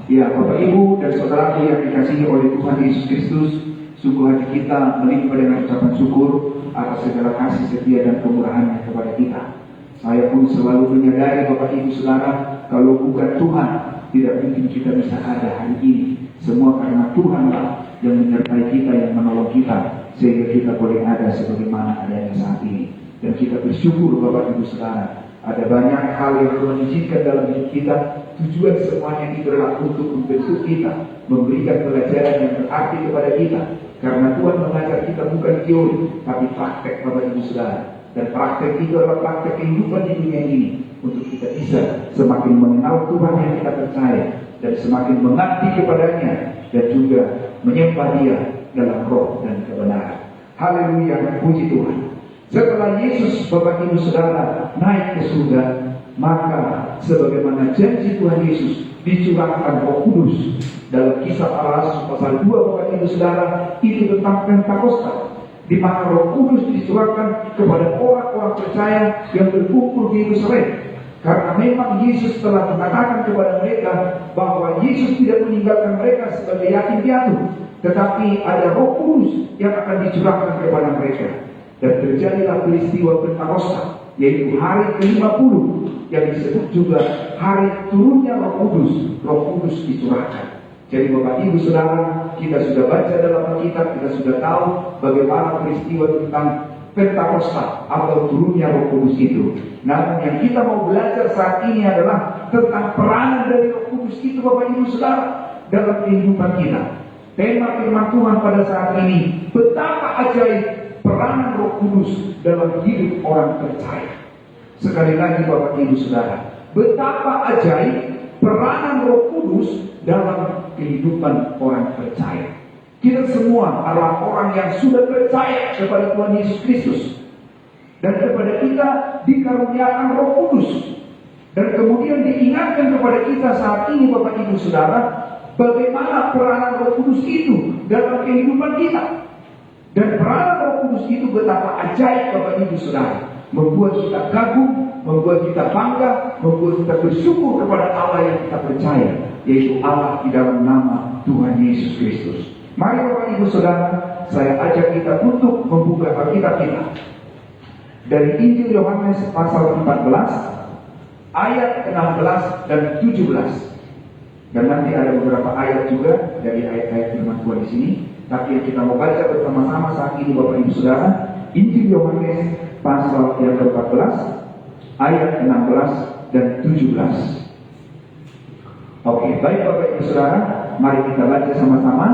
Ya, Bapak Ibu dan Saudara yang dikasihi oleh Tuhan Yesus Kristus, sungguh hati kita melimpah dengan ucapan syukur atas segala kasih setia dan kemurahan-Nya kepada kita. Saya pun selalu menyadari Bapak Ibu Saudara, kalau bukan Tuhan, tidak mungkin kita bisa ada hari ini. Semua karena Tuhanlah yang menyertai kita, yang menolong kita, sehingga kita boleh ada sebagaimana adanya saat ini. Dan kita bersyukur Bapak Ibu Saudara, ada banyak hal yang Tuhan izinkan dalam hidup kita. Tujuan semuanya itu adalah untuk membentuk kita, memberikan pelajaran yang berarti kepada kita. Karena Tuhan mengajar kita bukan teori, tapi praktek Bapak Ibu Saudara. Dan praktek itu adalah praktek kehidupan di dunia ini, untuk kita bisa semakin mengenal Tuhan yang kita percaya, dan semakin mengabdi kepadanya, dan juga menyembah Dia dalam roh dan kebenaran. Haleluya, puji Tuhan. Setelah Yesus Bapak Ibu Saudara naik ke surga, maka sebagaimana janji Tuhan Yesus, dicurahkan Roh Kudus. Dalam Kisah Para Rasul pasal 2 Bapak Ibu Saudara, itu tentang Pentakosta, di mana Roh Kudus dicurahkan kepada orang-orang percaya yang berkumpul di Yerusalem. Karena memang Yesus telah mengatakan kepada mereka bahwa Yesus tidak meninggalkan mereka sebagai yatim piatu, tetapi ada Roh Kudus yang akan dicurahkan kepada mereka. Dan terjadilah peristiwa Pentakosta, yaitu hari ke-50 yang disebut juga hari turunnya Roh Kudus. Roh Kudus dicurahkan. Jadi Bapak Ibu Saudara, kita sudah baca dalam Alkitab, kita sudah tahu bagaimana peristiwa tentang Pentakosta atau turunnya Roh Kudus itu. Namun yang kita mau belajar saat ini adalah tentang peranan dari Roh Kudus itu Bapak Ibu Saudara dalam kehidupan kita. Tema firman Tuhan pada saat ini, betapa ajaib peranan Roh Kudus dalam hidup orang percaya. Sekali lagi Bapak Ibu Saudara, betapa ajaib peranan Roh Kudus dalam kehidupan orang percaya. Kita semua adalah orang yang sudah percaya kepada Tuhan Yesus Kristus, dan kepada kita dikaruniakan Roh Kudus. Dan kemudian diingatkan kepada kita saat ini Bapak Ibu Saudara, bagaimana peranan Roh Kudus itu dalam kehidupan kita. Dan peranan Roh Kudus itu betapa ajaib Bapak Ibu Saudara, membuat kita kagum, membuat kita bangga, membuat kita bersyukur kepada Allah yang kita percaya, yaitu Allah di dalam nama Tuhan Yesus Kristus. Mari Bapak Ibu Saudara, saya ajak kita untuk membuka Alkitab kita dari Injil Yohanes pasal 14 ayat 16 dan 17. Dan nanti ada beberapa ayat juga dari ayat-ayat firman Tuhan di sini. Tapi yang kita mau baca bersama-sama saat ini Bapak Ibu Saudara, Injil Yohanes pasal yang ke-14 ayat 16 dan 17. Oke, baik Bapak Ibu Saudara, mari kita baca sama-sama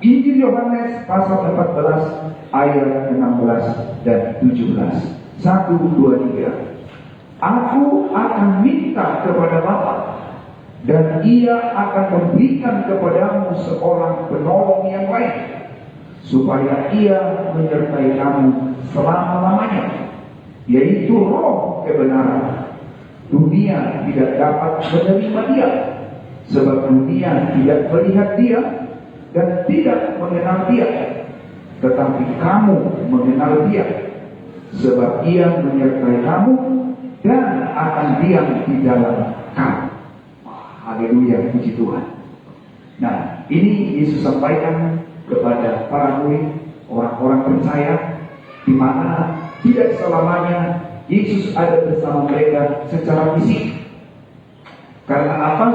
Injil Yohanes pasal 14 ayat 16 dan 17. 1, 2, 3. Aku akan minta kepada Bapa, dan Ia akan memberikan kepadamu seorang penolong yang lain, supaya Ia menyertai kamu selama-lamanya, yaitu Roh kebenaran. Dunia tidak dapat menerima Dia, sebab dunia tidak melihat Dia dan tidak mengenal Dia. Tetapi kamu mengenal Dia, sebab Ia menyertai kamu dan akan diam di dalam kamu. Haleluya, puji Tuhan. Nah, ini Yesus sampaikan kepada para murid, orang-orang percaya, di mana tidak selamanya Yesus ada bersama mereka secara fisik. Karena apa?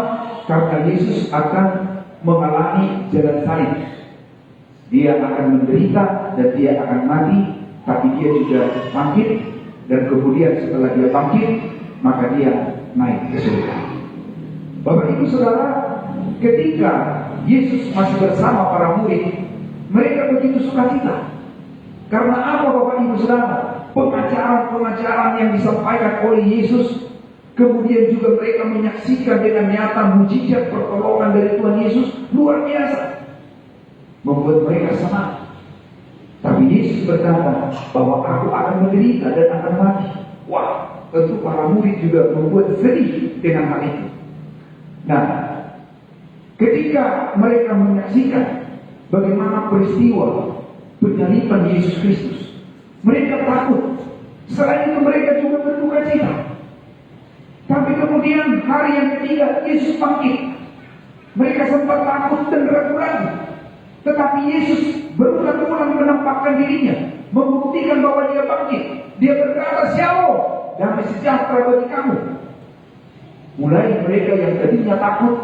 Karena Yesus akan mengalami jalan salib. Dia akan menderita dan Dia akan mati, tapi Dia juga bangkit, dan kemudian setelah Dia bangkit, maka Dia naik ke surga. Bapak Ibu Saudara, ketika Yesus masih bersama para murid, mereka begitu sukacita. Karena apa Bapak Ibu Saudara? Pengajaran-pengajaran yang disampaikan oleh Yesus, kemudian juga mereka menyaksikan dengan nyata mujizat pertolongan dari Tuhan Yesus, luar biasa, membuat mereka senang. Tapi Yesus berkata bahwa aku akan menderita dan akan mati. Wah, tentu para murid juga membuat sedih dengan hal itu. Nah, ketika mereka menyaksikan bagaimana peristiwa penyaliban Yesus Kristus, mereka takut. Selain itu mereka juga berduka cita. Tapi kemudian hari yang ketiga Yesus bangkit. Mereka sempat takut dan ragu-ragu. Tetapi Yesus berulang-ulang menampakkan dirinya, membuktikan bahwa dia bangkit. Dia berkata, "Shalom, damai sejahtera bagi kamu." Mulai mereka yang tadinya takut,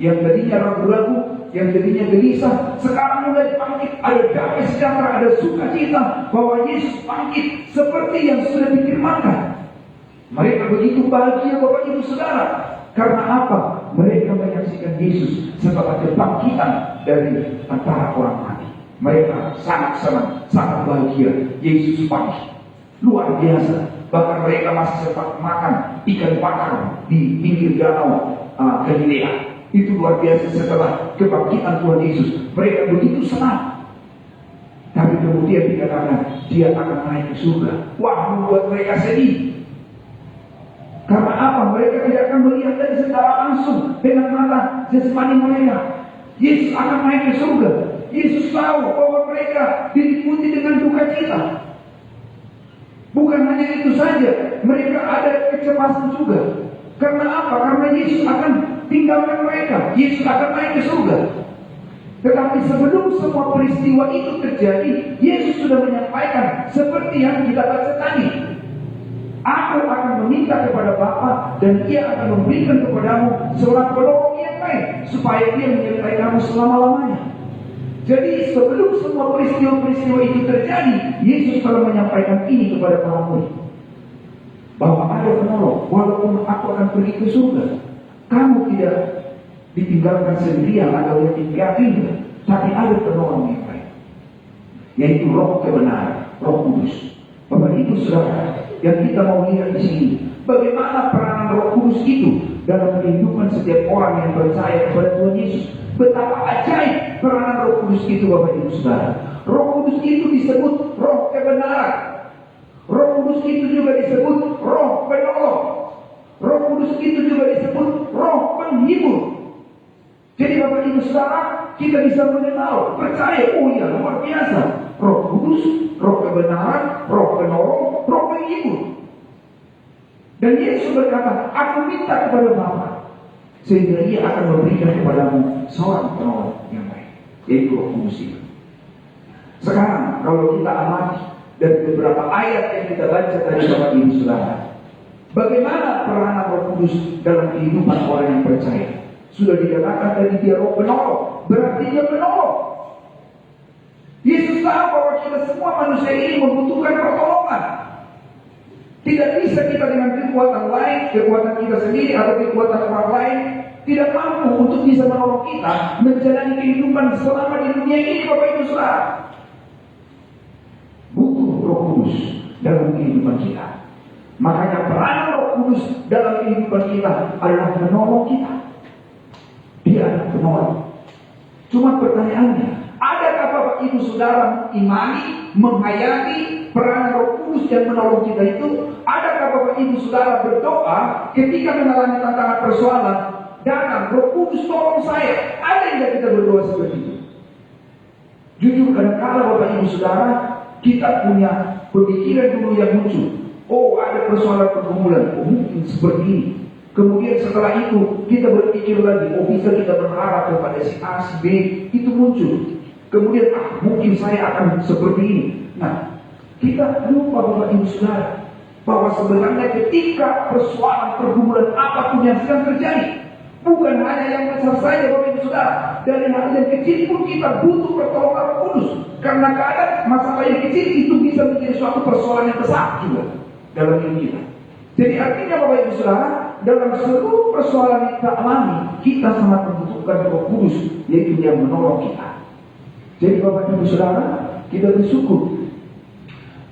yang tadinya ragu-ragu, yang tadinya gelisah, sekarang mulai bangkit. Ada damai sejahtera, ada sukacita bahwa Yesus bangkit seperti yang sudah difirmankan. Mereka begitu bahagia, Bapak Ibu Saudara. Karena apa? Mereka menyaksikan Yesus setelah kebangkitan dari antara orang mati. Mereka sangat senang, sangat bahagia. Yesus bangkit. Luar biasa. Bahkan mereka masih sempat makan ikan bakar di pinggir danau Galilea. Itu luar biasa setelah kebangkitan Tuhan Yesus. Mereka begitu senang. Tapi kemudian dikatakan dia akan naik ke surga. Wah, membuat mereka sedih. Karena apa? Mereka tidak akan melihat dari secara langsung dengan mata jasmani mereka. Yesus akan naik ke surga. Yesus tahu bahwa mereka diliputi dengan duka cita. Bukan hanya itu saja, mereka ada kecemasan juga. Karena apa? Karena Yesus akan tinggalkan mereka. Yesus akan naik ke surga. Tetapi sebelum semua peristiwa itu terjadi, Yesus sudah menyampaikan seperti yang kita baca tadi. Aku akan meminta kepada Bapa dan Ia akan memberikan kepadamu seorang penolong yang lain, supaya Dia menyertai kamu selama-lamanya. Jadi sebelum semua peristiwa-peristiwa itu terjadi, Yesus telah menyampaikan ini kepada para murid, bahwa ada penolong. Walaupun aku akan pergi ke surga, kamu tidak ditinggalkan sendirian atau ditinggalkan, tapi ada penolong yang lain, yaitu Roh kebenaran, Roh Kudus. Bapak Ibu Saudara, yang kita mau lihat di sini, bagaimana peranan Roh Kudus itu dalam kehidupan setiap orang yang percaya kepada Tuhan Yesus. Betapa ajaib peranan Roh Kudus itu, Bapak Ibu Saudara. Roh Kudus itu disebut Roh kebenaran. Roh Kudus itu juga disebut Roh penolong. Roh Kudus itu juga disebut Roh penghibur. Jadi Bapak Ibu Saudara, kita bisa mengenal, percaya, oh iya, luar biasa. Roh Kudus, Roh kebenaran, Roh penolong, Roh penghibur. Dan Yesus berkata, aku minta kepada Bapa, sehingga Ia akan memberikan kepadamu seorang penolong yang lain, yaitu Roh Kudus itu. Sekarang kalau kita amati dari beberapa ayat yang kita baca tadi, Bapak Ibu Saudara, bagaimana peranan Roh Kudus dalam kehidupan orang yang percaya? Sudah dikatakan tadi dia Roh penolong, berarti Dia menolong. Yesus tahu bahwa kita semua manusia ini membutuhkan pertolongan. Tidak bisa kita dengan kekuatan lain, kekuatan kita sendiri atau kekuatan orang lain, tidak mampu untuk bisa menolong kita menjalani kehidupan selama di dunia ini, Bapak Ibu Saudara. Butuh Roh Kudus dalam kehidupan kita. Makanya peran Roh Kudus dalam kehidupan kita adalah menolong kita. Dia adalah penolong. Cuma pertanyaannya, adakah Bapak Ibu Saudara imani, menghayati peran Roh Kudus yang menolong kita itu? Adakah Bapak Ibu Saudara berdoa ketika mengalami tantangan persoalan, datang Roh Kudus tolong saya? Ada yang kita berdoa seperti itu? Jujur kadang-kadang Bapak Ibu Saudara, kita punya pemikiran dulu yang muncul. Oh, ada persoalan pergumulan, oh, mungkin seperti ini. Kemudian setelah itu kita berpikir lagi, oh bisa kita berharap kepada si A, si B, itu muncul. Kemudian mungkin saya akan seperti ini. Nah, kita lupa Bapak Ibu Saudara, bahwa sebenarnya ketika persoalan pergumulan apapun yang sedang terjadi, bukan hanya yang besar saja Bapak Ibu Saudara, dari hal yang kecil pun kita butuh pertolongan Roh Kudus. Karena kadang masalah yang kecil itu bisa menjadi suatu persoalan yang besar juga dalam hidup kita. Jadi artinya Bapak Ibu Saudara, dalam seluruh persoalan yang kita alami, kita sangat membutuhkan Roh Kudus, yaitu yang menolong kita. Jadi Bapak Ibu Saudara, kita bersyukur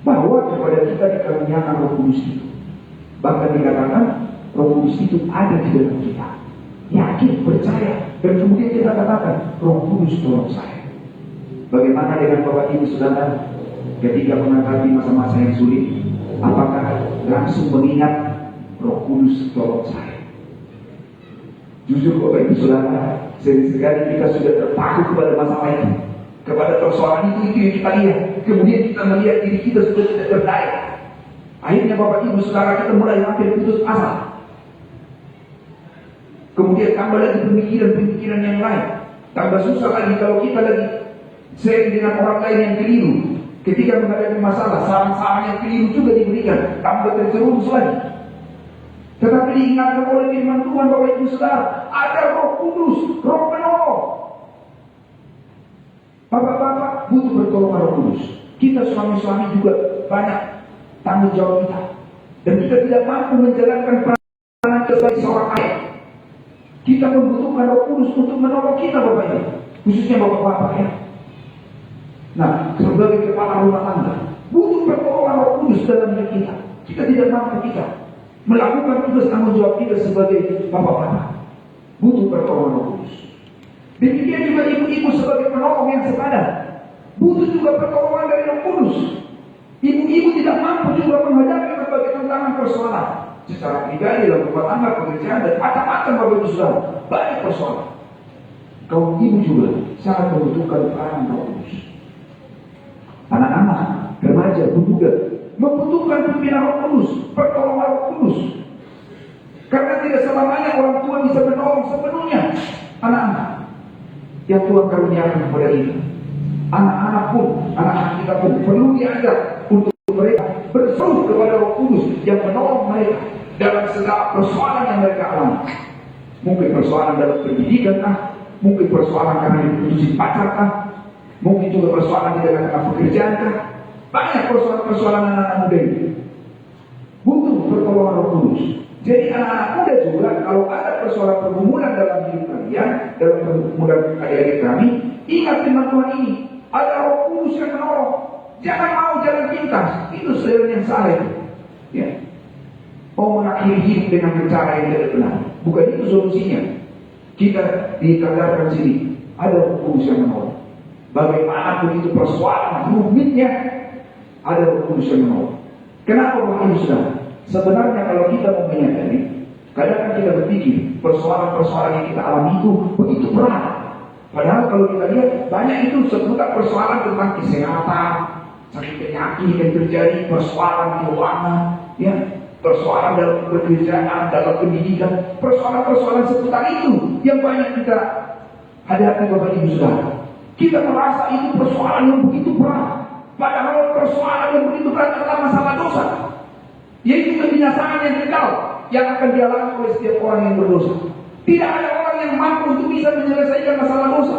bahwa kepada kita dikaruniakan Roh Kudus itu. Bahkan dikatakan Roh Kudus itu ada di dalam kita. Yakin, percaya, dan kemudian kita katakan, Roh Kudus tolong saya. Bagaimana dengan Bapak Ibu Saudara ketika menghadapi masa-masa yang sulit? Apakah langsung mengingat Roh Kudus tolong saya? Jujur Bapak Ibu Saudara, sering-sekali kita sudah terpaku kepada masalah itu, kepada persoalan itu yang kita lihat. Kemudian kita melihat diri kita sudah tidak berdaya. Akhirnya Bapak Ibu Saudara, kita mulai hampir putus asa. Kemudian tambah lagi pemikiran-pemikiran yang lain. Tambah susah lagi kalau kita lagi sharing dengan orang lain yang keliru. Ketika menghadapi masalah, saran-saran yang keliru juga diberikan. Tambah terjerumus lagi. Tetapi diingatkan oleh firman Tuhan, Bapak Ibu Saudara, ada Roh Kudus, Roh penolong. Bapak-bapak butuh pertolongan Roh Kudus. Kita suami-suami juga banyak tanggung jawab kita. Dan kita tidak mampu menjalankan peranan sebagai seorang ayah. Kita membutuhkan Roh Kudus untuk menolong kita, Bapak Ibu. Khususnya Bapak-bapak ya. Nah, sebagai kepala rumah tangga, butuh pertolongan Roh Kudus dalam hidup kita. Kita tidak mampu melakukan tugas tanggung jawab kita sebagai bapak-bapak. Butuh pertolongan Roh Kudus. Demikian juga ibu-ibu sebagai penolong yang sepadan. Butuh juga pertolongan dari Roh Kudus. Ibu-ibu tidak mampu juga menghadapi berbagai tantangan persoalan. Secara pribadi dalam rumah tangga, pekerjaan, dan macam-macam Bapak Ibu Saudara. Banyak persoalan. Kaum ibu juga sangat membutuhkan peranan Roh Kudus. Anak-anak, remaja, pemuda membutuhkan pimpinan Roh Kudus, pertolongan Roh Kudus. Karena tidak selamanya orang tua bisa menolong sepenuhnya anak-anak yang Tuhan karuniakan kepada kita. Anak-anak pun, anak-anak kita pun perlu diajar untuk mereka berseru kepada Roh Kudus yang menolong mereka dalam segala persoalan yang mereka alami. Mungkin persoalan dalam pendidikan mungkin persoalan karena diputusin pacar mungkin juga persoalan di dalam pekerjaan Banyak persoalan anak-anak muda ini. Butuh pertolongan Roh Kudus. Jadi anak-anak muda juga, kalau ada persoalan pergumulan dalam hidup kalian, dalam pergumulan adik-adik kami, ingat firman Tuhan ini. Ada Roh Kudus yang menolong. Jangan mau jalan pintas. Itu sebenarnya yang salah itu. Ya. Mau mengakhiri hidup dengan cara yang tidak benar. Bukan itu solusinya. Kita dikadarkan sini. Ada Roh Kudus yang menolong. Bagaimanapun itu persoalan rumitnya, ada Roh Kudus yang menolong. Kenapa Bapak Ibu Saudara? Sebenarnya kalau kita mau menyadari, kadang kita berpikir persoalan-persoalan yang kita alami itu begitu berat. Padahal kalau kita lihat banyak itu seputar persoalan tentang kesehatan, sakit penyakit yang terjadi, persoalan keuangan, ya, persoalan dalam pekerjaan, dalam pendidikan, persoalan-persoalan seputar itu yang banyak kita hadapi Bapak Ibu Saudara. Kita merasa itu persoalan yang begitu berat. Padahal persoalan yang begitu berat adalah masalah dosa. Yaitu kebinasaan yang kekal yang akan dialami oleh setiap orang yang berdosa. Tidak ada orang yang mampu untuk bisa menyelesaikan masalah dosa.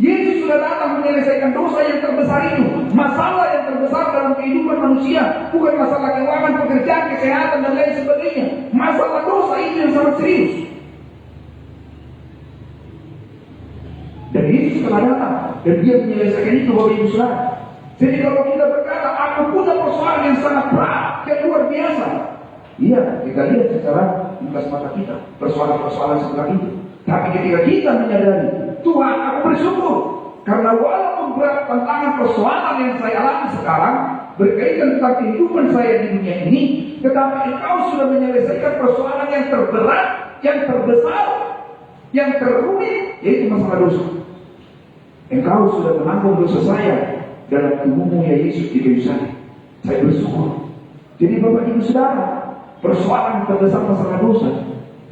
Yesus sudah datang menyelesaikan dosa yang terbesar itu. Masalah yang terbesar dalam kehidupan manusia bukan masalah keuangan, pekerjaan, kesehatan, dan lain sebagainya. Masalah dosa itu yang sangat serius. Dan Yesus telah datang dan dia menyelesaikan itu Bapak Ibu Saudara. Jadi kalau kita berkata aku punya persoalan yang sangat berat, yang luar biasa, iya, kita lihat secara lukas mata kita persoalan-persoalan seperti itu. Tapi ketika kita menyadari, Tuhan aku bersyukur karena walaupun berat tantangan persoalan yang saya alami sekarang berkaitan tentang kehidupan saya di dunia ini, tetapi Engkau sudah menyelesaikan persoalan yang terberat, yang terbesar, yang terrumit, yaitu masalah dosa. Engkau sudah menanggung dosa saya dalam tubuhmu ya Yesus di kayu salib. Saya bersyukur. Jadi Bapak Ibu Saudara, persoalan terbesar masalah dosa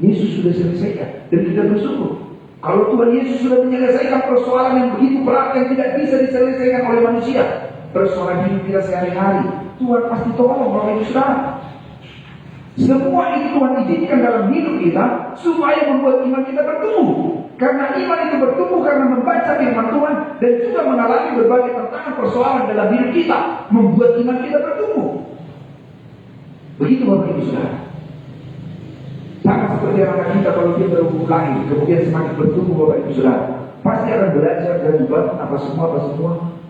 Yesus sudah selesaikan dan kita bersyukur. Kalau Tuhan Yesus sudah menyelesaikan persoalan yang begitu berat yang tidak bisa diselesaikan oleh manusia, persoalan hidup kita sehari-hari, Tuhan pasti tolong Bapak Ibu Saudara. Semua itu Tuhan izinkan dalam hidup kita supaya membuat iman kita bertumbuh. Karena iman itu bertumbuh karena membaca firman Tuhan dan juga mengalami berbagai tantangan persoalan dalam hidup kita, membuat iman kita bertumbuh. Begitu Bapak Ibu Saudara. Sama seperti anak kita kalau dia baru lahir, kemudian semakin bertumbuh Bapak Ibu Saudara, pasti akan belajar dan juga apa semua,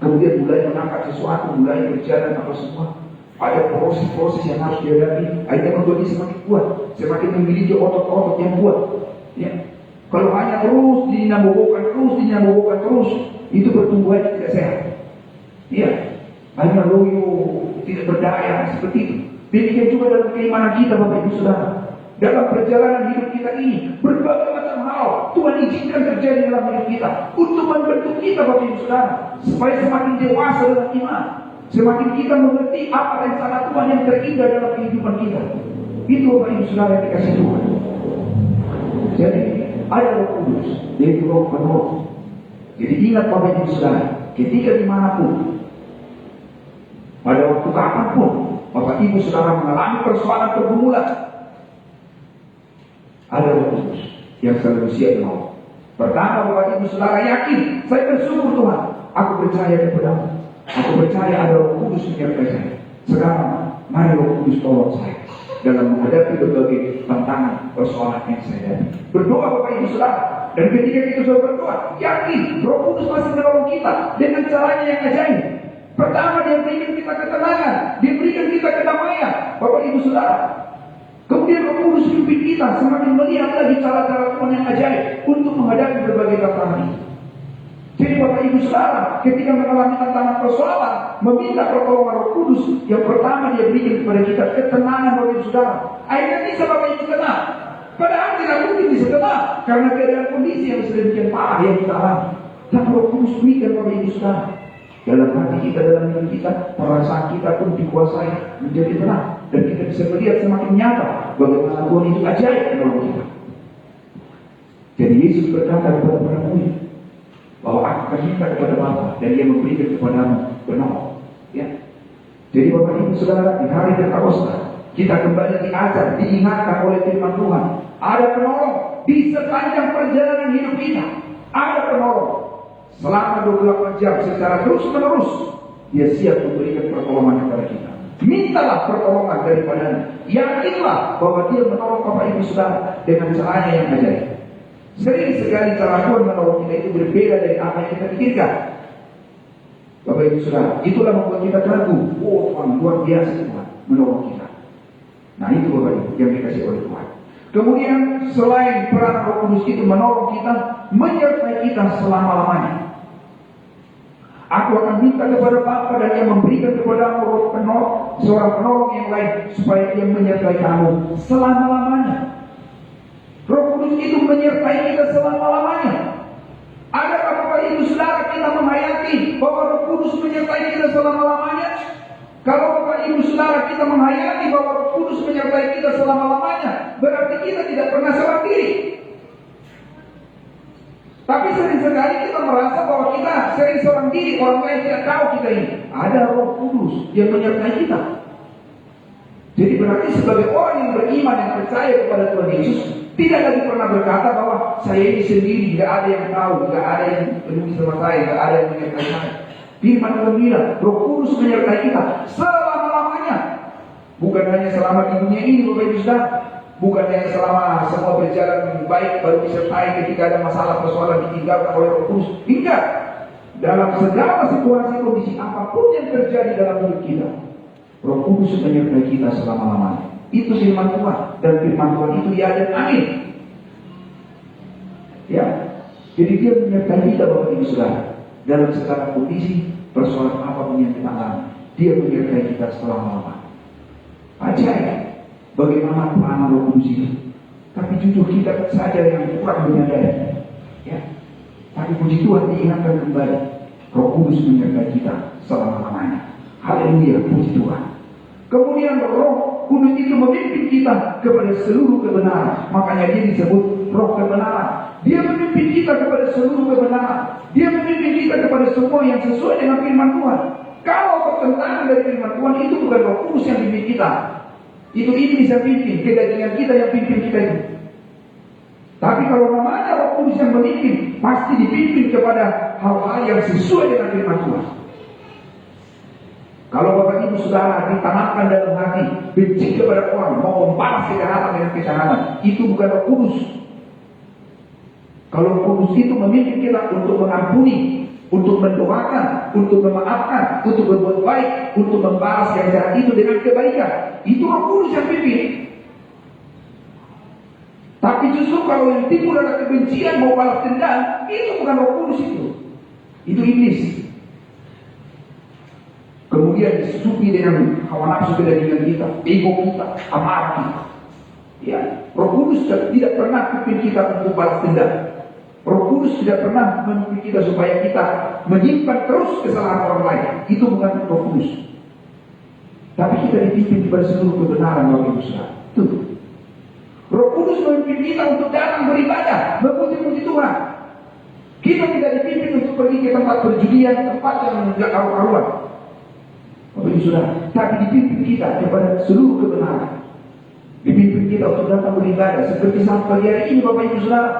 kemudian mulai menangkap sesuatu, mulai berjalan apa semua. Ada proses-proses yang harus dihadapi, akhirnya membuat dia semakin kuat, semakin memiliki otot-otot yang kuat. Ya. Kalau hanya terus dinambobokan terus, itu pertumbuhannya tidak sehat. Iya, hanya loyo, tidak berdaya seperti itu. Demikian juga dalam keimanan kita Bapak Ibu Saudara. Dalam perjalanan hidup kita ini, berbagai macam hal Tuhan izinkan terjadi dalam hidup kita untuk membentuk kita Bapak Ibu Saudara, supaya semakin dewasa dalam iman, semakin kita mengerti apa rencana Tuhan yang terindah dalam kehidupan kita. Itu Bapak Ibu Saudara yang dikasih Tuhan. Jadi ada Roh Kudus, yaitu Roh penolong. Jadi ingat Bapak Ibu Saudara, ketika dimanapun, pada waktu kapanpun Bapak Ibu Saudara mengalami persoalan pergumulan, ada Roh Kudus yang selalu siap menolong. Pertama, Bapak Ibu Saudara yakin, saya bersyukur Tuhan, aku percaya kepadamu, aku percaya ada Roh Kudus menyertai saya. Sekarang mari Roh Kudus tolong saya dalam menghadapi berbagai tantangan persoalan yang saya hadapi. Berdoa Bapak Ibu Saudara, dan ketika kita sudah berdoa, yakin Roh Kudus masih menolong kita dengan caranya yang ajaib. Pertama, dia berikan kita ketenangan, dia berikan kita kedamaian, Bapak Ibu Saudara. Kemudian Roh Kudus pimpin kita semakin melihat lagi cara-cara Tuhan yang ajaib untuk menghadapi berbagai tantangan ini. Jadi Bapak Ibu Saudara, ketika mengalami tantangan persoalan, meminta pertolongan Roh Kudus, yang pertama dia berikan kepada kita ketenangan Bapak Ibu Saudara. Akhirnya bisa Bapak Ibu tenang. Padahal tidak mungkin bisa tenang karena keadaan kondisi yang sedemikian parah yang kita alami. Dan Roh Kudus berikan Bapak Ibu Saudara. Dalam hati kita, dalam diri kita, perasaan kita pun dikuasai menjadi tenang. Dan kita bisa melihat semakin nyata bagaimana Tuhan itu ajaib menolong kita. Jadi Yesus berkata kepada para murid bahwa aku akan minta kepada Bapa dan Dia memberikan kepadamu penolong. Ya. Jadi Bapak Ibu Saudara, di hari Pentakosta kita kembali diajar, diingatkan oleh firman Tuhan. Ada penolong di sepanjang perjalanan hidup kita. Ada penolong. Selama 28 jam secara terus-menerus Dia siap memberikan pertolongan kepada kita. Mintalah pertolongan daripadanya. Yakinlah bahwa Dia menolong Bapak Ibu Saudara dengan caranya yang ajaib. Sering sekali cara Tuhan menolong kita itu berbeda dari apa yang kita pikirkan. Bapak Ibu Saudara, itulah membuat kita kagum. Oh Tuhan, luar biasa Tuhan menolong kita. Nah itu Bapak Ibu yang dikasih oleh Tuhan. Kemudian selain peran Roh Kudus itu menolong kita, menyertai kita selama-lamanya. Aku akan minta kepada Bapa dan Dia memberikan kepadamu roh penolong, seorang penolong yang lain supaya Dia menyertai kamu selama-lamanya. Roh Kudus itu menyertai kita selama-lamanya. Adakah Bapak Ibu Saudara kita menghayati bahwa Roh Kudus menyertai kita selama-lamanya? Kalau Bapak Ibu Saudara kita menghayati bahwa Roh Kudus menyertai kita selama-lamanya, berarti kita tidak pernah seorang diri. Tapi sering sekali kita merasa bahwa kita sering seorang diri, orang lain tidak tahu kita ini. Ada Roh Kudus yang menyertai kita. Jadi berarti sebagai orang yang beriman, yang percaya kepada Tuhan Yesus, tidak lagi pernah berkata bahwa saya ini sendiri, tidak ada yang tahu, tidak ada yang peduli sama saya, tidak ada yang menyertai saya. Firman Tuhan bilang, Roh Kudus menyertai kita selama-lamanya. Bukan hanya selama di dunia ini, Bapak Ibu Saudara. Bukan hanya selama semua berjalan baik baru disertai ketika ada masalah persoalan ditinggalkan oleh Roh Kudus. Tidak. Dalam segala situasi kondisi apapun yang terjadi dalam hidup kita, Roh Kudus menyertai kita selama-lamanya. Itu firman Tuhan. Dan firman Tuhan itu ya dan amin. Ya. Jadi Dia menyertai kita Bapak Ibu Saudara. Dalam segala kondisi persoalan apapun yang kita alami, Dia menyertai kita selama-lamanya. Ajaib. Bagaimana peranan Roh Kudus itu? Tapi jujur kita saja yang kurang menyadari. Ya. Tapi puji Tuhan diingatkan kembali, Roh Kudus menyertai kita selama-lamanya. Haleluya, puji Tuhan. Kemudian Roh Kudus itu memimpin kita kepada seluruh kebenaran. Makanya Dia disebut Roh kebenaran. Dia memimpin kita kepada seluruh kebenaran. Dia memimpin kita kepada semua yang sesuai dengan firman Tuhan. Kalau bertentangan dari firman Tuhan, itu bukan Roh Kudus yang pimpin kita. Itu iblis yang pimpin, kedagingan kita yang pimpin kita itu. Tapi kalau namanya Roh Kudus yang memimpin, pasti dipimpin kepada hal-hal yang sesuai dengan firman Tuhan. Kalau Bapak Ibu Saudara ditanamkan dalam hati benci kepada orang, mau membalas kejahatan dengan kejahatan, itu bukan Roh Kudus. Kalau Roh Kudus itu memimpin kita untuk mengampuni, untuk mendoakan, untuk memaafkan, untuk berbuat baik, untuk membalas yang jahat itu dengan kebaikan. Itu Roh Kudus yang pimpin. Tapi justru kalau yang timbul adalah kebencian, mau balas dendam, itu bukan Roh Kudus itu. Itu iblis. Kemudian disusupi dengan hawa nafsu kedagingan kita, ego kita, amarah kita. Ya, Roh Kudus tidak pernah pimpin kita untuk balas dendam. Roh Kudus tidak pernah memimpin kita supaya kita menyimpan terus kesalahan orang lain. Itu bukan Roh Kudus. Tapi kita dipimpin kepada seluruh kebenaran Bapak Ibu Saudara. Itu. Roh Kudus memimpin kita untuk datang beribadah, memuji-muji Tuhan. Kita tidak dipimpin untuk pergi ke tempat perjudian, tempat yang menunjukkan karuan. Bapak Ibu Saudara, tapi dipimpin kita kepada seluruh kebenaran. Dipimpin kita untuk datang beribadah seperti saat pagi hari ini, Bapak Ibu Saudara.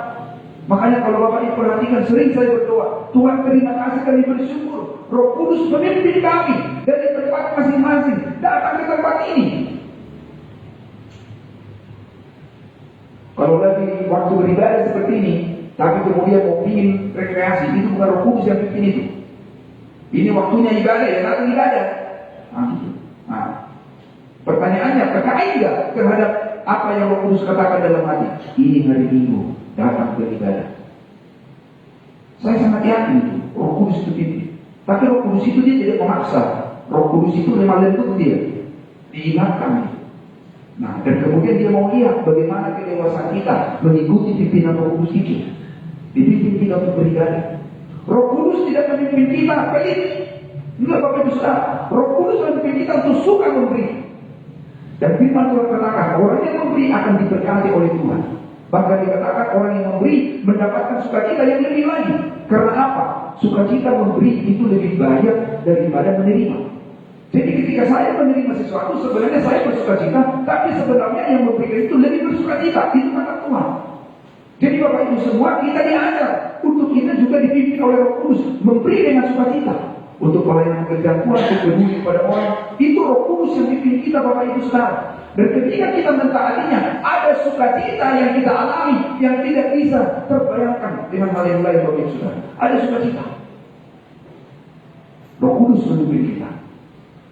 Makanya kalau Bapak Ibu perhatikan, sering saya berdoa, Tuhan terima kasih, kami bersyukur Roh Kudus memimpin kami dari tempat masing-masing datang ke tempat ini. Kalau lagi waktu beribadah seperti ini, tapi kemudian mau ingin rekreasi, itu bukan Roh Kudus yang bikin itu. Ini waktunya ibadah, ya datang ibadah. Nah, pertanyaannya, terkait nggak terhadap apa yang Roh Kudus katakan dalam hati? Ini hari Minggu, datang beribadah. Saya sangat yakin Roh Kudus itu pimpin. Tapi Roh Kudus itu dia tidak memaksa. Roh Kudus itu memang lembut dia, diingatkan. Nah, dan kemudian dia mau lihat bagaimana kedewasaan kita mengikuti pimpinan Roh Kudus itu. Dipimpin kita untuk beribadah. Roh Kudus tidak memimpin kita pelit. Enggak, Bapak Ibu Saudara. Roh Kudus memimpin kita untuk suka memberi. Dan firman Tuhan katakan, orang yang memberi akan diberkati oleh Tuhan. Bahkan dikatakan orang yang memberi mendapatkan sukacita yang lebih lagi. Karena apa? Sukacita memberi itu lebih banyak daripada menerima. Jadi ketika saya menerima sesuatu, sebenarnya saya bersukacita, tapi sebenarnya yang memberikan itu lebih bersukacita. Itu kata Tuhan. Jadi Bapak Ibu semua, kita diajar untuk kita juga dipimpin oleh Roh Kudus memberi dengan sukacita. Untuk pelayanan pekerjaan Tuhan, untuk berbudi kepada orang, itu Roh Kudus yang dipimpin kita, Bapak Ibu Saudara. Dan ketika kita mentaatinya, ada sukacita yang kita alami yang tidak bisa terbayangkan dengan hal yang lain, Bapak Ibu Saudara. Ada sukacita. Roh Kudus memimpin kita.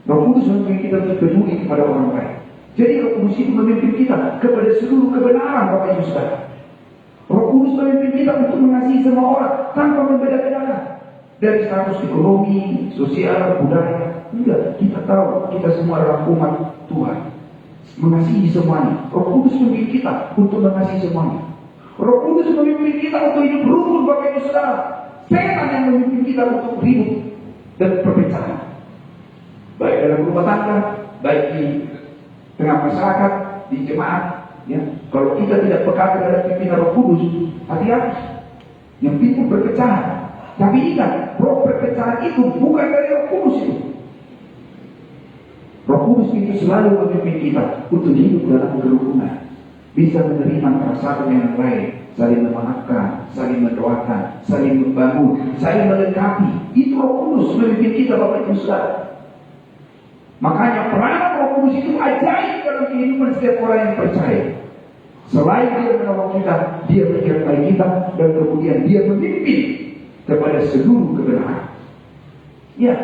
Roh Kudus memimpin kita untuk peduli kepada orang lain. Jadi Roh Kudus itu memimpin kita kepada seluruh kebenaran, Bapak Ibu Saudara. Roh Kudus memimpin kita untuk mengasihi semua orang tanpa membeda-bedakan. Dari status ekonomi, sosial, budaya. Enggak, kita tahu kita semua adalah umat Tuhan. Mengasihi semuanya. Roh Kudus memimpin kita untuk mengasihi semuanya. Roh Kudus memimpin kita untuk hidup rukun, Bapak Ibu Saudara. Setan yang memimpin kita untuk ribut dan perpecahan. Baik dalam rumah tangga, baik di tengah masyarakat, di jemaat. Ya, kalau kita tidak peka terhadap pimpinan Roh Kudus, hati-hati. Yang timbul perpecahan. Tapi ingat, roh perpecahan itu bukan dari Roh Kudus itu. Roh Kudus itu selalu memimpin kita untuk hidup dalam kerukunan. Bisa menerima perasaan yang lain, saling memaafkan, saling mendoakan, saling membangun, saling melengkapi. Itu Roh Kudus memimpin kita, Bapak Ibu Saudara. Makanya peranan Roh Kudus itu ajaib dalam kehidupan setiap orang yang percaya. Selain dia menolong kita, dia menyertai kita, dan kemudian dia memimpin kepada seluruh kebenaran. Ya.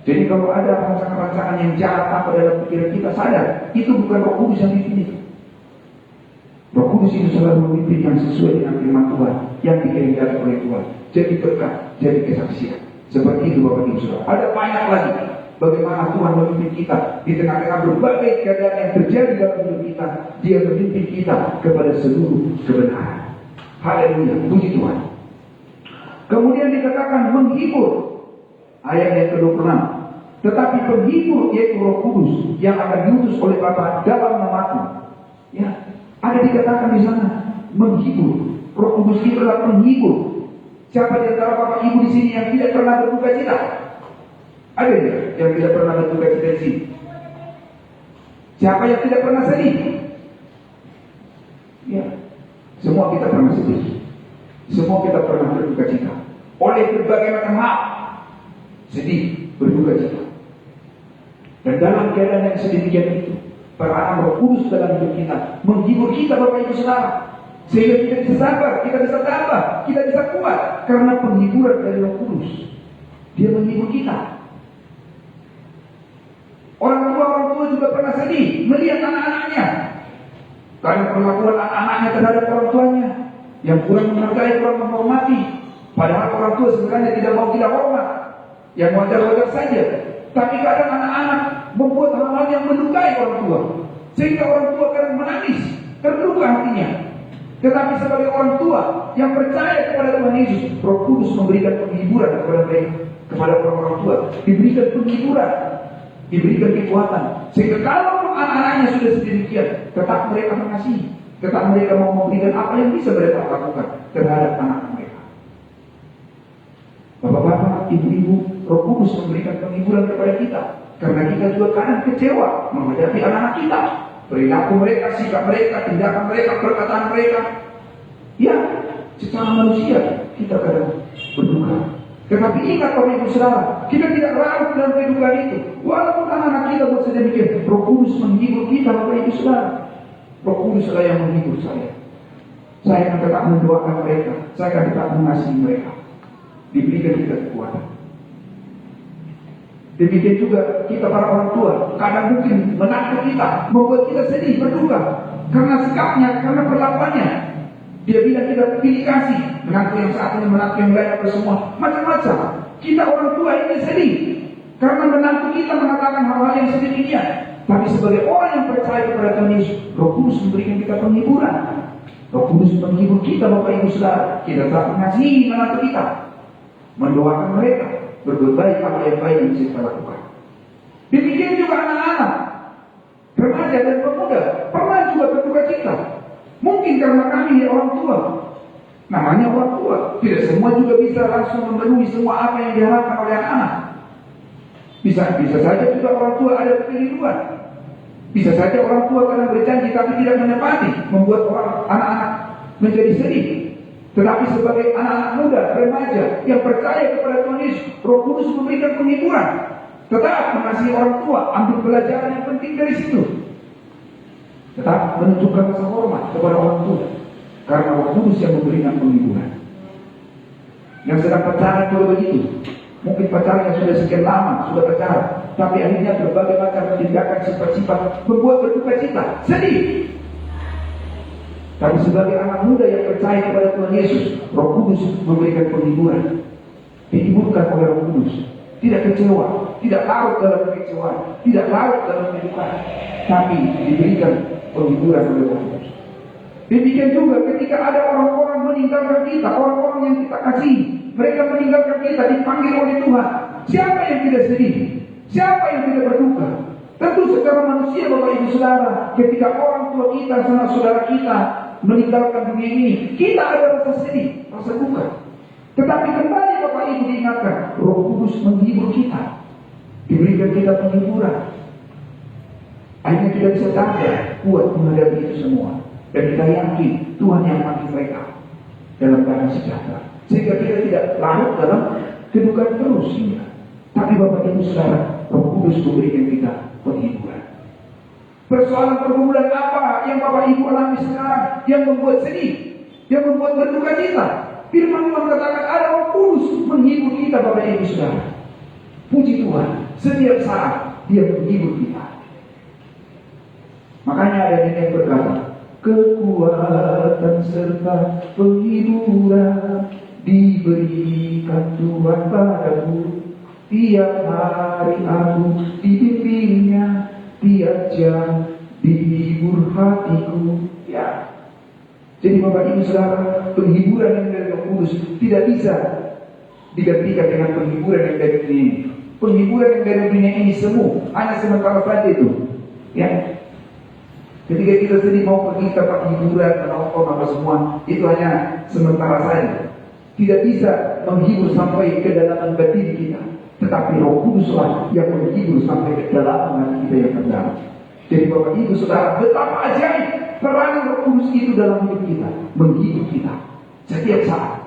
Jadi kalau ada rancangan-rancangan yang jahat apa dalam pikiran kita, sadar itu bukan Roh Kudus yang dipimpin. Roh Kudus itu selalu memimpin yang sesuai dengan firman Tuhan yang dikehendaki oleh Tuhan. Jadi berkat, jadi kesaksian. Seperti itu Bapak Ibu Saudara. Ada banyak lagi bagaimana Tuhan memimpin kita di tengah-tengah berbagai keadaan yang terjadi dalam hidup kita. Dia memimpin kita kepada seluruh kebenaran. Haleluya, puji Tuhan. Kemudian dikatakan menghibur. Ayat yang ke-26. Tetapi penghibur yaitu Roh Kudus yang akan diutus oleh Bapa dalam namaku. Ya, ada dikatakan di sana menghibur. Roh Kudus itu adalah penghibur. Siapa di antara Bapak Ibu di sini yang tidak pernah berduka cita? Ada tidak yang tidak pernah berduka cita di sini? Siapa yang tidak pernah sedih? Ya, semua kita pernah sedih. Semua kita pernah berduka cita oleh berbagai macam hal. Sedih, berduka cita. Dan dalam keadaan yang sedemikian itu, peranan Roh Kudus dalam hidup kita menghibur kita, Bapak Ibu Saudara, sehingga kita bisa sabar, kita bisa tambah, kita bisa kuat karena penghiburan dari Roh Kudus. Dia menghibur kita. Orang tua juga pernah sedih melihat anak-anaknya karena perlakuan anak-anaknya terhadap orang tuanya yang kurang menghargai, kurang menghormati. Padahal orang tua sebenarnya tidak mau kita hormat, yang wajar-wajar saja. Tapi kadang anak-anak membuat hal-hal yang melukai orang tua, sehingga orang tua kadang menangis, terluka hatinya. Tetapi sebagai orang tua yang percaya kepada Tuhan Yesus, Roh Kudus memberikan penghiburan kepada mereka, kepada orang-orang tua, diberikan penghiburan. diberikan kekuatan, sehingga kalau anak-anaknya sudah sedemikian, tetap mereka mengasihi, tetap mereka mau memberikan apa yang bisa mereka lakukan terhadap anak mereka. Bapak-bapak, ibu-ibu, Roh Kudus memberikan penghiburan kepada kita, karena kita juga kadang kecewa menghadapi anak-anak kita, perilaku mereka, sikap mereka, tindakan mereka, perkataan mereka. Ya, secara manusia kita kadang berduka. Tetapi ingat Bapak Ibu Saudara, kita tidak larut dalam kedukaan itu. Walaupun anak-anak kita buat sedemikian, Roh Kudus menghibur kita Bapak Ibu Saudara. Roh Kudus adalah yang menghibur saya. Saya akan tetap mendoakan mereka, saya akan tetap mengasihi mereka. Diberikan kita kekuatan. Demikian juga kita para orang tua, kadang mungkin menakut kita, membuat kita sedih, berduka karena sikapnya, karena perlakuannya. Dia bilang kita pilih kasih, menantu yang saat ini, menantu yang lain, apa semua, macam-macam. Kita orang tua ini sedih karena menantu kita mengatakan hal-hal yang sedemikian. Tapi sebagai orang yang percaya kepada Tuhan Yesus, Roh Kudus memberikan kita penghiburan. Roh Kudus menghibur kita Bapak Ibu Saudara. Kita telah mengasihi menantu kita, mendoakan mereka, berbuat baik apa yang baik yang bisa kita lakukan. Demikian juga anak-anak, remaja dan pemuda pernah juga berduka cita. Mungkin karena kami orang tua, namanya orang tua, tidak semua juga bisa langsung memenuhi semua apa yang diharapkan oleh anak-anak. Bisa saja juga orang tua ada kekeliruan. Bisa saja orang tua kadang berjanji tapi tidak menepati, membuat anak-anak menjadi sedih. Tetapi sebagai anak-anak muda, remaja yang percaya kepada Tuhan Yesus, Roh Kudus memberikan penghiburan. Tetap mengasihi orang tua, ambil pelajaran yang penting dari situ. Tetap menunjukkan rasa hormat kepada orang tua, karena Roh Kudus yang memberikan penghiburan. Yang sedang pacaran juga begitu. Mungkin pacarnya sudah sekian lama, sudah pacaran, tapi akhirnya berbagai macam tindakan sifat-sifat membuat berduka cita, sedih. Tapi sebagai anak muda yang percaya kepada Tuhan Yesus, Roh Kudus memberikan penghiburan. Dihiburkan oleh Roh Kudus, tidak kecewa, tidak larut dalam kekecewaan, tidak larut dalam kedukaan, tapi diberikan penghiburan oleh Roh Kudus. Demikian juga ketika ada orang-orang meninggalkan kita, orang-orang yang kita kasihi, mereka meninggalkan kita, dipanggil oleh Tuhan. Siapa yang tidak sedih? Siapa yang tidak berduka? Tentu secara manusia Bapak Ibu Saudara, ketika orang tua kita, saudara kita meninggalkan dunia ini, kita ada rasa sedih, rasa duka. Tetapi kembali Bapak Ibu diingatkan, Roh Kudus menghibur kita, diberikan kita penghiburan. Akhirnya kita bisa tampil kuat menghadapi itu semua. Dan kita yakin Tuhan yang panggil mereka dalam keadaan sejahtera, sehingga kita tidak larut dalam kedukaan terus. Ya. Tapi Bapak Ibu Saudara, Roh Kudus memberikan kita penghiburan. Persoalan pergumulan apa yang Bapak Ibu alami sekarang yang membuat sedih, yang membuat berduka cita? Firman Tuhan katakan ada Roh Kudus menghibur kita Bapak Ibu Saudara. Puji Tuhan, setiap saat Dia menghibur kita. Makanya ada yang berkata, kekuatan serta penghiburan diberikan Tuhan padaku. Tiap hari aku dibimbingnya, tiap jam dihibur hatiku. Ya. Jadi Bapak Ibu Saudara, penghiburan yang dari Roh Kudus tidak bisa digantikan dengan penghiburan yang dari dunia ini. Penghiburan yang dari dunia ini semu hanya sementara saja itu. Ya. Ketika kita sedih mau pergi tempat hiburan, menonton apa semua, itu hanya sementara saja. Tidak bisa menghibur sampai ke dalam batin kita. Tetapi Roh Kuduslah yang menghibur sampai ke dalam hati kita yang terdalam. Jadi Bapak Ibu Saudara, betapa ajaib peran Roh Kudus itu dalam hidup kita, menghibur kita setiap saat.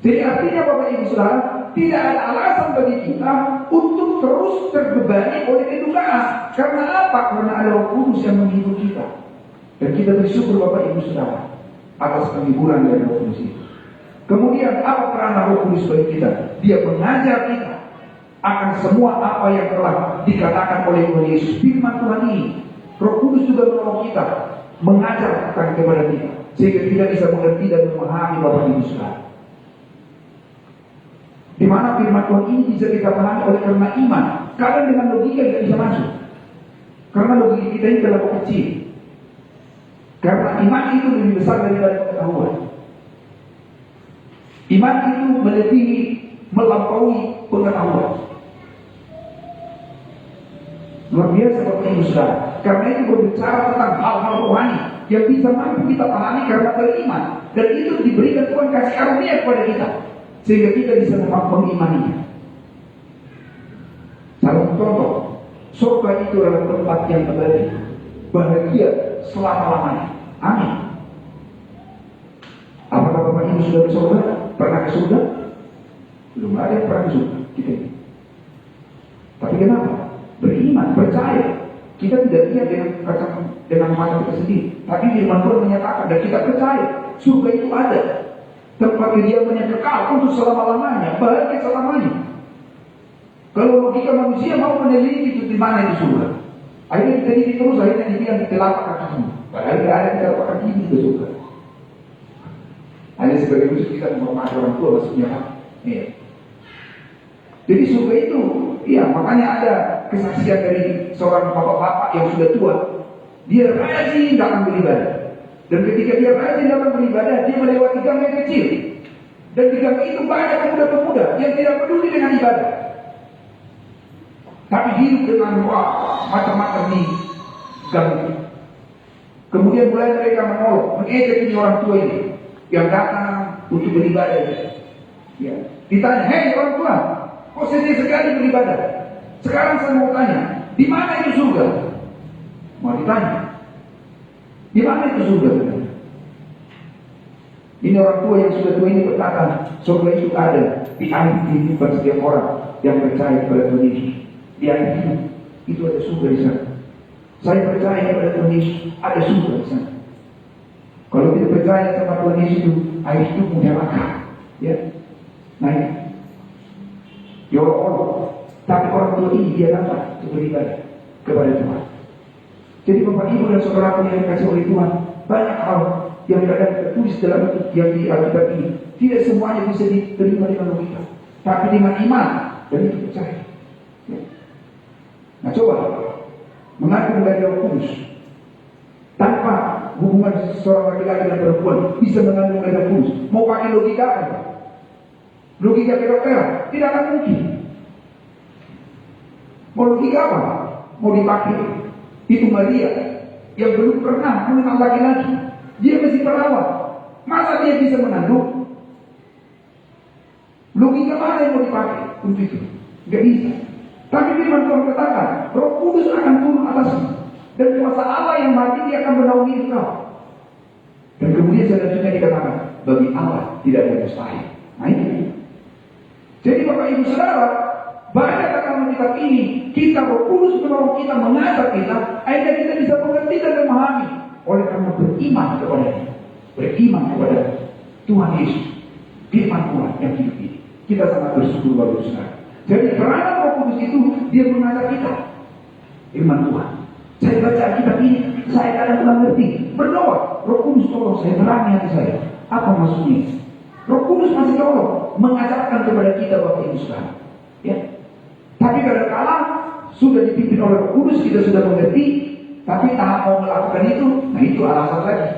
Jadi artinya Bapak Ibu Saudara, tidak ada alasan bagi kita untuk terus terbebani oleh kedukaan. Karena apa? Karena ada Roh Kudus yang menghibur kita. Dan kita bersyukur Bapak Ibu Saudara atas penghiburan dari Roh Kudus itu. Kemudian apa peran Roh Kudus bagi kita? Dia mengajar kita akan semua apa yang telah dikatakan oleh Tuhan Yesus. Firman Tuhan ini, Roh Kudus juga menolong kita, mengajar akan kepada kita, sehingga kita bisa mengerti dan memahami Bapak Ibu Saudara. Di mana firman Tuhan ini bisa kita pahami oleh karena iman. Kadang dengan logika tidak bisa masuk, karena logika kita ini terlalu kecil. Karena iman itu lebih besar daripada pengetahuan. Iman itu melebihi, melampaui pengetahuan. Luar biasa Bapak Ibu Saudara. Karena itu berbicara tentang hal-hal rohani yang bisa mampu kita pahami karena beriman. Dan itu diberikan Tuhan kasih karunia kepada kita, sehingga kita bisa mengimaninya. Salah satu contoh, surga itu adalah tempat yang abadi, bahagia selama-lamanya. Amin. Apakah Bapak Ibu sudah ke surga? Pernah ke surga? Belum ada yang pernah ke surga kita ini. Tapi kenapa? Beriman, percaya. Kita tidak lihat dengan mata kita sendiri, tapi firman Tuhan menyatakan dan kita percaya surga itu ada, tempat kediaman yang kekal untuk selama-lamanya, bahagia selamanya. Kalau logika manusia mau meneliti itu di mana itu surga, akhirnya diteliti terus, akhirnya dibilang di telapak kaki. Padahal tidak ada di telapak kaki itu surga. Hanya sebagai musuh kita menghormati orang tua maksudnya kan? Iya. Jadi surga itu, ya makanya ada kesaksian dari seorang bapak-bapak yang sudah tua. Dia rajin dalam beribadah. Dan ketika dia rajin dalam beribadah, dia melewati gang yang kecil. Dan di gang itu banyak pemuda-pemuda yang tidak peduli dengan ibadah, tapi hidup dengan macam-macam nih gang itu. Kemudian mulai mereka menolong, mengejek ini orang tua ini yang datang untuk beribadah. Ya. Ditanya, hei orang tua, kok sedih sekali beribadah? Sekarang saya mau tanya, di mana itu surga? Mau ditanya, di mana itu surga? Ini orang tua yang sudah tua ini berkata, surga itu ada di akhir kehidupan setiap orang yang percaya kepada Tuhan Yesus. Di akhir hidup itu ada surga di sana. Saya percaya kepada Tuhan Yesus, ada surga di sana. Kalau kita percaya sama Tuhan Yesus itu, akhir hidup neraka. Ya, nah ini. Ya Allah, tapi orang tua ini dia dapat untuk beribadah kepada Tuhan. Jadi Bapak Ibu dan saudara yang dikasih oleh Tuhan, banyak hal yang kadang tertulis dalam yang di Alkitab ini tidak semuanya bisa diterima dengan logika, tapi dengan iman dan itu percaya. Ya. Nah coba mengandung dari Roh Kudus tanpa hubungan seorang laki-laki dan perempuan bisa mengandung dari Roh Kudus. Mau pakai logika apa? Logika kira-kira tidak akan mungkin. Mau logika apa? Mau dipakai? Itu Maria yang belum pernah mengenal laki-laki, dia masih perawat. Masa dia bisa mengandung? Logika mana yang mau dipakai untuk itu? Tidak bisa. Tapi firman Tuhan katakan, Roh Kudus akan turun atasmu dan kuasa Allah yang mati dia akan menaungi engkau. Dan kemudian selanjutnya dikatakan, bagi Allah tidak ada mustahil. Nah ini. Jadi Bapak Ibu Saudara, banyak dalam kitab ini kita Roh Kudus menolong kita, mengajar kita, akhirnya kita bisa mengerti dan memahami. Oleh karena beriman kepada-Nya, beriman kepada Tuhan Yesus, firman Tuhan yang hidup ini. Kita sangat bersyukur Bapak Ibu Saudara. Jadi peranan Roh Kudus itu dia mengajar kita firman Tuhan. Saya baca kitab ini, saya kadang mengerti. Berdoa, Roh Kudus tolong saya terangi hati saya. Apa maksudnya? Roh Kudus masih tolong mengajarkan kepada kita Bapak Ibu Saudara. Ya. Tapi kadang-kala sudah dipimpin oleh Roh Kudus, kita sudah mengerti, tapi tak mau melakukan itu, nah itu alasan lagi.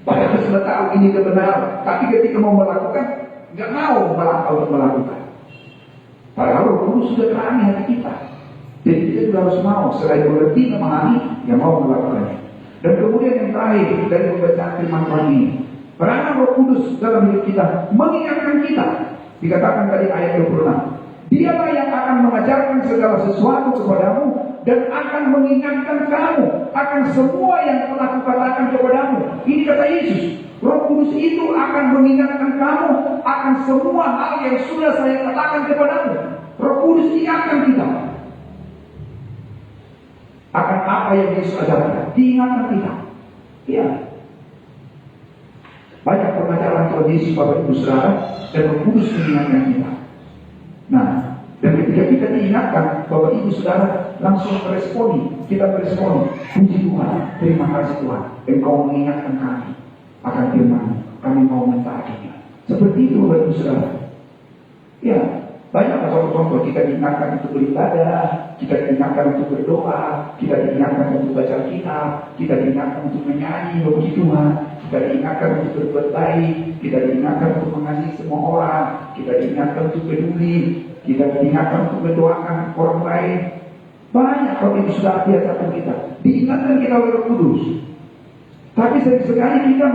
Padahal sudah tahu ini kebenaran, tapi ketika mau melakukan, nggak mau melakukan. Padahal Roh Kudus sudah terangi hati kita. Jadi kita juga harus mau, selain mengerti, memahami, yang mau melakukannya. Dan kemudian yang terakhir dari pembacaan firman Tuhan ini, peranan Roh Kudus dalam hidup kita mengingatkan kita. Dikatakan tadi ayat 26. Dialah yang akan mengajarkan segala sesuatu kepadamu dan akan mengingatkan kamu akan semua yang telah kukatakan kepadamu. Ini kata Yesus. Roh Kudus itu akan mengingatkan kamu akan semua hal yang sudah saya katakan kepadamu. Roh Kudus ingatkan kita akan apa yang Yesus ajarkan. Diingatkan kita. Ya. Banyak pengajaran Tuhan Yesus Bapak Ibu Saudara dan Roh Kudus mengingatkan kita. Nah, dan ketika kita diingatkan Bapak Ibu Saudara langsung meresponi, kita meresponi, puji Tuhan, terima kasih Tuhan, Engkau mengingatkan kami akan firman, kami mau mentaatinya. Seperti itu Bapak Ibu Saudara. Ya, banyak contoh-contoh kita diingatkan untuk beribadah, kita diingatkan untuk berdoa, kita diingatkan untuk baca kitab, kita diingatkan untuk menyanyi memuji Tuhan, kita diingatkan untuk berbuat baik, kita diingatkan untuk mengasihi semua orang, kita diingatkan untuk peduli, kita diingatkan untuk mendoakan orang lain. Banyak Bapak Ibu Saudara biasakan kita, diingatkan kita oleh Roh Kudus. Tapi sering sekali kita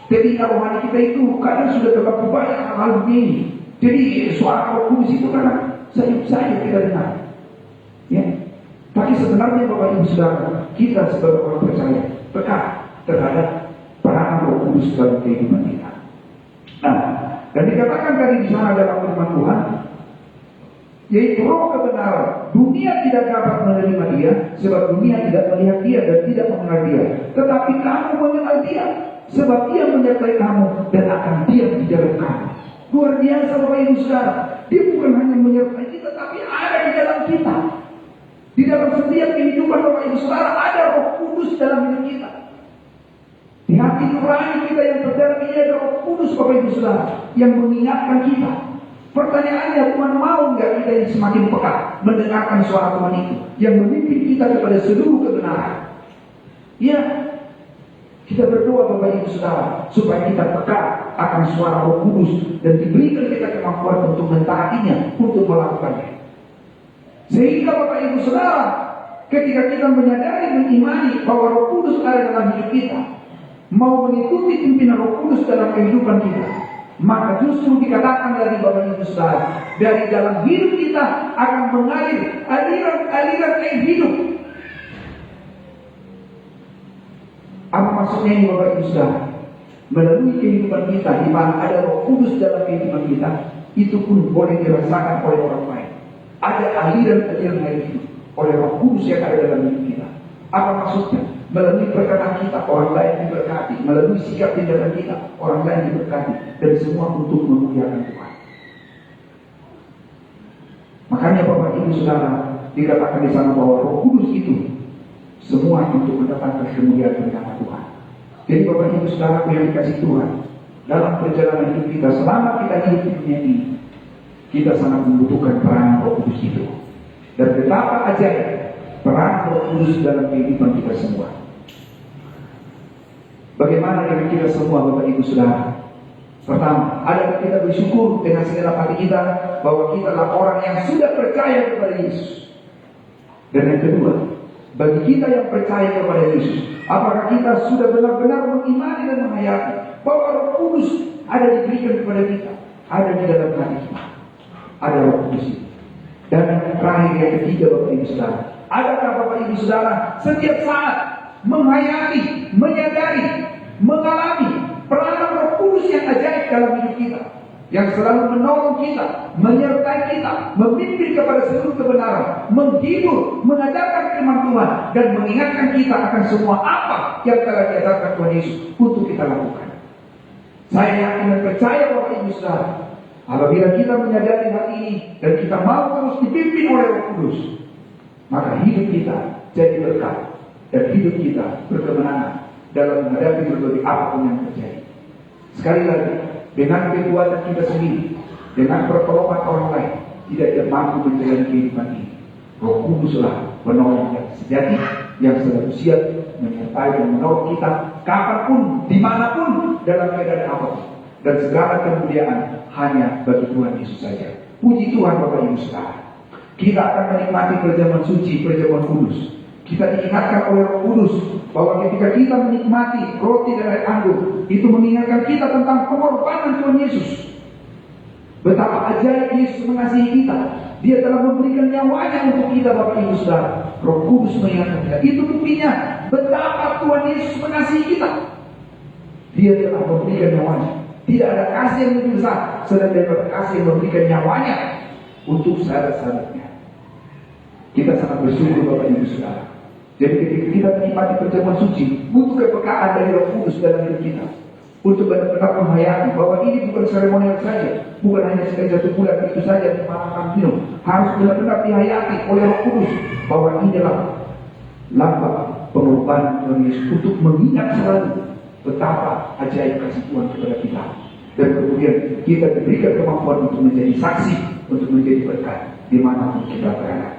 ketika rohani kita itu kadang sudah terlalu banyak hal begini. Jadi suara Roh Kudus itu kadang sayup saja kita dengar. Ya. Tapi sebenarnya Bapak Ibu Saudara, kita sebagai orang percaya peka terhadap peranan Roh Kudus dalam kehidupan kita. Nah, dan dikatakan tadi di sana dalam firman Tuhan, yaitu roh kebenaran. Dunia tidak dapat menerima dia, sebab dunia tidak melihat dia dan tidak mengenal dia. Tetapi kamu mengenal dia, sebab dia menyertai kamu dan akan diam di dalam kamu. Luar biasa Bapak Ibu Saudara. Dia bukan hanya menyertai kita, tapi ada di dalam kita. Di dalam setiap kehidupan Bapak Ibu Saudara ada Roh Kudus dalam hidup kita. Di hati nurani kita yang terdalam ini ada Roh Kudus Bapak Ibu Saudara yang mengingatkan kita. Pertanyaannya, Tuhan mau nggak kita ini semakin peka mendengarkan suara Tuhan itu yang memimpin kita kepada seluruh kebenaran? Ya, kita berdoa Bapak Ibu Saudara supaya kita peka akan suara Roh Kudus dan diberikan kita kemampuan untuk mentaatinya, untuk melakukannya. Sehingga Bapak Ibu Saudara, ketika kita menyadari dan mengimani bahwa Roh Kudus ada dalam hidup kita, mau mengikuti pimpinan Roh Kudus dalam kehidupan kita, maka justru dikatakan dari Bapak Ibu Saudara, dari dalam hidup kita akan mengalir aliran air hidup. Apa maksudnya ini Bapak Ibu Saudara? Melalui kehidupan kita, di mana ada Roh Kudus dalam kehidupan kita, itu pun boleh dirasakan oleh orang lain. Ada aliran air hidup oleh Roh Kudus yang ada dalam hidup kita. Apa maksudnya? Melalui perkataan kita, orang lain diberkati. Melalui sikap tindakan kita, orang lain diberkati. Dan semua untuk memuliakan Tuhan. Makanya Bapak Ibu Saudara, dikatakan di sana bahwa Roh Kudus itu semua untuk mendatangkan kemuliaan nama Tuhan. Jadi Bapak Ibu Saudara yang dikasih Tuhan, dalam perjalanan hidup kita, selama kita hidup di dunia ini, kita sangat membutuhkan peran Roh Kudus itu. Dan betapa ajaib peran Roh Kudus dalam kehidupan kita semua. Bagaimana dengan kita semua Bapak Ibu Saudara? Pertama, adakah kita bersyukur dengan segala hati kita bahwa kita adalah orang yang sudah percaya kepada Yesus? Dan yang kedua, bagi kita yang percaya kepada Yesus, apakah kita sudah benar-benar mengimani dan menghayati bahwa Roh Kudus ada diberikan kepada kita, ada di dalam hati kita, ada Roh Kudus itu. Dan yang terakhir, yang ketiga Bapak Ibu Saudara, adakah Bapak Ibu Saudara setiap saat menghayati, menyadari, mengalami peranan Roh Kudus yang ajaib dalam hidup kita, yang selalu menolong kita, menyertai kita, memimpin kepada seluruh kebenaran, menghibur, mengajarkan firman Tuhan, dan mengingatkan kita akan semua apa yang telah diajarkan Tuhan Yesus untuk kita lakukan. Saya yakin dan percaya Bapak Ibu Saudara, apabila kita menyadari hal ini dan kita mau terus dipimpin oleh Roh Kudus, maka hidup kita jadi berkat dan hidup kita berkemenangan dalam menghadapi berbagai apapun yang terjadi. Sekali lagi, dengan kekuatan kita sendiri, dengan pertolongan orang lain, tidak mampu menjalani kehidupan ini. Roh Kuduslah penolong yang sejati, yang selalu siap menyertai dan menolong kita kapanpun, dimanapun, dalam keadaan apapun. Dan segala kemuliaan hanya bagi Tuhan Yesus saja. Puji Tuhan Bapak Ibu Saudara. Kita akan menikmati perjamuan suci, perjamuan kudus. Kita diingatkan oleh Roh Kudus bahwa ketika kita menikmati roti dan air anggur, itu mengingatkan kita tentang pengorbanan Tuhan Yesus. Betapa ajaib Yesus mengasihi kita. Dia telah memberikan nyawanya untuk kita Bapak Ibu Saudara. Roh Kudus mengingatkan kita. Itu buktinya betapa Tuhan Yesus mengasihi kita. Dia telah memberikan nyawanya. Tidak ada kasih yang lebih besar selain daripada kasih yang memberikan nyawanya untuk sahabat-sahabatnya. Kita sangat bersyukur Bapak Ibu Saudara. Jadi ketika kita menikmati perjamuan suci, butuh kepekaan dari Roh Kudus dalam hidup kita untuk benar-benar menghayati bahwa ini bukan seremonial saja, bukan hanya sekali 1 bulan itu saja dimakan minum. Harus benar-benar dihayati oleh Roh Kudus bahwa inilah lambang pengorbanan Tuhan Yesus untuk mengingat selalu betapa ajaib kasih Tuhan kepada kita. Dan kemudian kita diberikan kemampuan untuk menjadi saksi, untuk menjadi berkat dimanapun kita berada.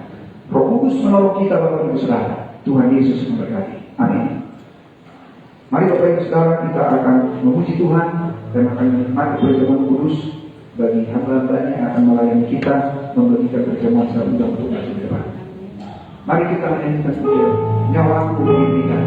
Roh Kudus menolong kita Bapak Ibu Saudara. Tuhan Yesus memberkati. Amin. Mari Bapak Ibu Saudara, kita akan memuji Tuhan dan akan menikmati perjamuan kudus bagi hamba-hambanya yang akan melayani kita, membagikan perjamuan sarjana untuk masa depan. Mari kita menyanyikan pujian nyawaku diberikan.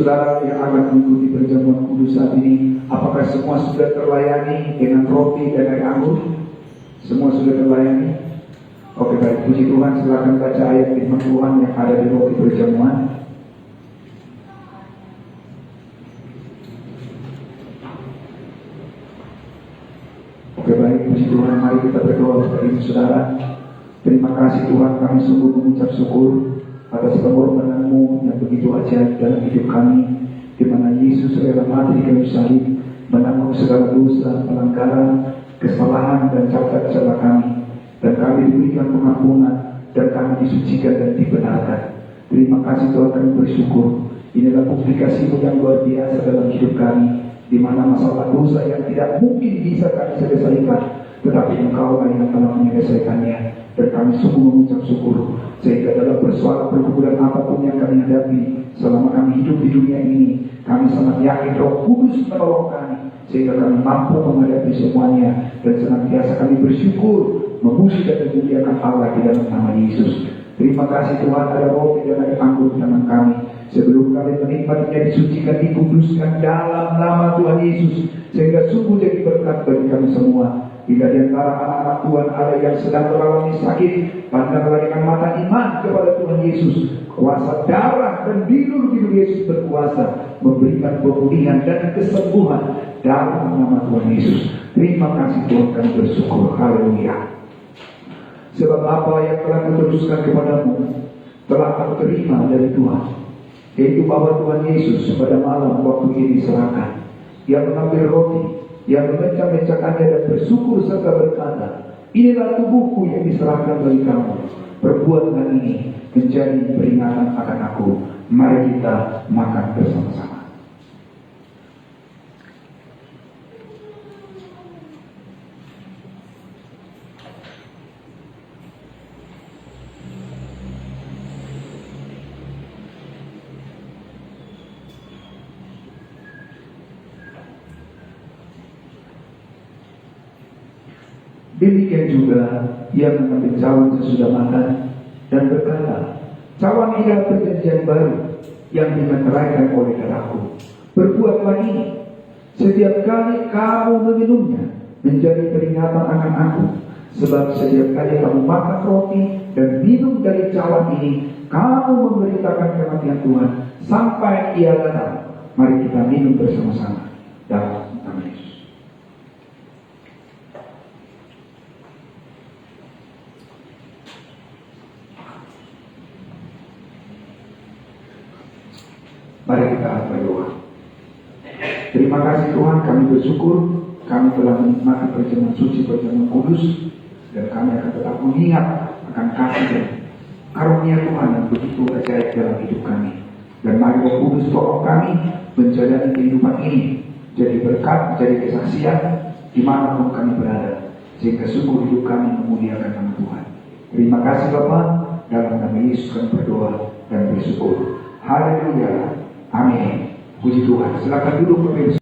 saudara yang akan mengikuti perjamuan kudus saat ini, apakah semua sudah terlayani dengan roti dan air anggur? Semua sudah terlayani? Oke, baik, puji Tuhan. Silakan baca ayat firman Tuhan yang ada di roti perjamuan. Oke, Baik, puji Tuhan, mari kita berdoa Bapak Ibu Saudara. Terima kasih Tuhan, kami sungguh mengucap syukur atas pengorbanan-Mu yang begitu ajaib dalam hidup kami, di mana Yesus rela mati di kayu salib, menanggung segala dosa, pelanggaran, kesalahan dan cacat celah kami, dan kami diberikan pengampunan, dan kami disucikan dan dibenarkan. Terima kasih Tuhan, kami bersyukur. Inilah bukti kasih-Mu yang luar biasa dalam hidup kami, di mana masalah dosa yang tidak mungkin bisa kami selesaikan, tetapi Engkau yang telah menyelesaikannya, dan kami sungguh mengucap syukur. Sehingga dalam persoalan pergumulan apapun yang kami hadapi selama kami hidup di dunia ini, kami sangat yakin Roh Kudus menolong kami, sehingga kami mampu menghadapi semuanya, dan senantiasa kami bersyukur, memuji dan memuliakan Allah di dalam nama Yesus. Terima kasih Tuhan, ada roti dan ada anggur di tangan kami. Sebelum kami menikmatinya, disucikan, dikuduskan dalam nama Tuhan Yesus, sehingga sungguh jadi berkat bagi kami semua. Bila di antara anak-anak Tuhan ada yang sedang mengalami sakit, pandanglah dengan mata iman kepada Tuhan Yesus. Kuasa darah dan bilur-bilur Yesus berkuasa memberikan pemulihan dan kesembuhan dalam nama Tuhan Yesus. Terima kasih Tuhan, kami bersyukur. Haleluya. Sebab apa yang telah kuteruskan kepadamu telah aku terima dari Tuhan, yaitu bahwa Tuhan Yesus pada malam waktu ini diserahkan, Ia mengambil roti, Ia memecah-mecahkannya dan bersyukur serta berkata, inilah tubuhku yang diserahkan bagi kamu. Perbuatlah ini menjadi peringatan akan aku. Mari kita makan bersama-sama. Demikian juga Ia mengambil cawan sesudah makan dan berkata, cawan ini adalah perjanjian baru yang dimeteraikan oleh darahku. Perbuatlah ini setiap kali kamu meminumnya menjadi peringatan akan aku. Sebab setiap kali kamu makan roti dan minum dari cawan ini, kamu memberitakan kematian Tuhan sampai Ia datang. Mari kita minum bersama-sama dalam nama Yesus. Mari kita berdoa. Terima kasih Tuhan, kami bersyukur kami telah menikmati perjamuan suci, perjamuan kudus, dan kami akan tetap mengingat akan kasih dan karunia Tuhan yang begitu ajaib dalam hidup kami. Dan mari Roh Kudus tolong kami menjalani kehidupan ini jadi berkat, jadi kesaksian dimanapun kami berada, sehingga sungguh hidup kami memuliakan nama Tuhan. Terima kasih Bapa, dalam nama Yesus kami berdoa dan bersyukur. Haleluya. Amin. Puji Tuhan. Silakan duduk.